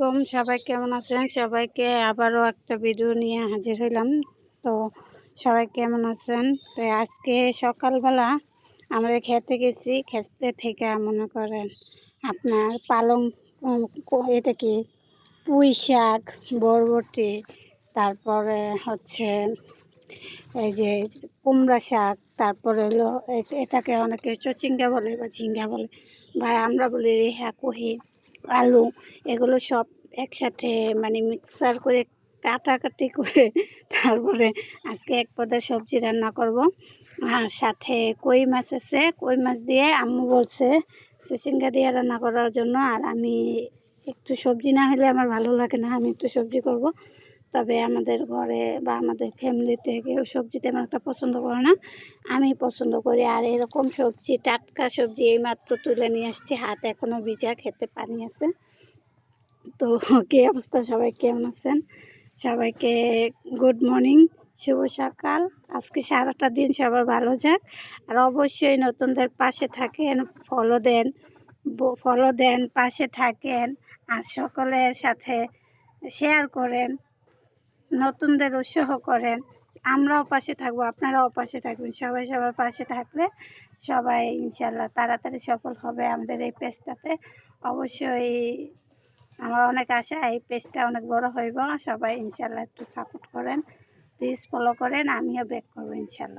আলাইকুম, সবাই কেমন আছেন? সবাইকে আবারও একটা ভিডিও নিয়ে হাজির হইলাম। তো সবাই কেমন আছেন? তো আজকে সকালবেলা আমরা খেতে গেছি। খেতে থেকে মনে করেন আপনার পালং এটা কি পুঁই শাক, বরবটি, তারপরে হচ্ছে এই যে কুমড়া শাক, তারপরে হলো এটাকে অনেকে চচিঙ্গা বলে বা ঝিঙ্গা বলে, বা আমরা বলি রেহা, কহি, আলু, এগুলো সব একসাথে মানে মিক্সার করে কাটাকাটি করে তারপরে আজকে এক পদের সবজি রান্না করব। আর সাথে কই মাছ আছে, কই মাছ দিয়ে আম্মু বলছে চিচিঙ্গা দিয়ে রান্না করার জন্য। আর আমি একটু সবজি না হলে আমার ভালো লাগে না, আমি একটু সবজি করব। তবে আমাদের ঘরে বা আমাদের ফ্যামিলিতে কেউ সবজি তেমন একটা পছন্দ করে না, আমি পছন্দ করি। আর এরকম সবজি, টাটকা সবজি এইমাত্র তুলে নিয়ে আসছি, হাত এখনও ভিজা, খেতে পানি আছে। তো কী অবস্থা, সবাই কেমন আছেন? সবাইকে গুড মর্নিং, শুভ সকাল। আজকে সারাটা দিন সবার ভালো যাক। আর অবশ্যই নতুনদের পাশে থাকেন, ফলো দেন, পাশে থাকেন, আর সকলের সাথে শেয়ার করেন, নতুনদের উৎসাহ করেন। আমরাও পাশে থাকবো, আপনারাও পাশে থাকবেন। সবাই সবার পাশে থাকলে সবাই ইনশাল্লাহ তাড়াতাড়ি সফল হবে আমাদের এই পেজটাতে। অবশ্যই আমার অনেক আশা এই পেজটা অনেক বড় হইব। সবাই ইনশাল্লাহ একটু সাপোর্ট করেন, প্লিজ ফলো করেন, আমিও ব্যাক করবো ইনশাল্লাহ।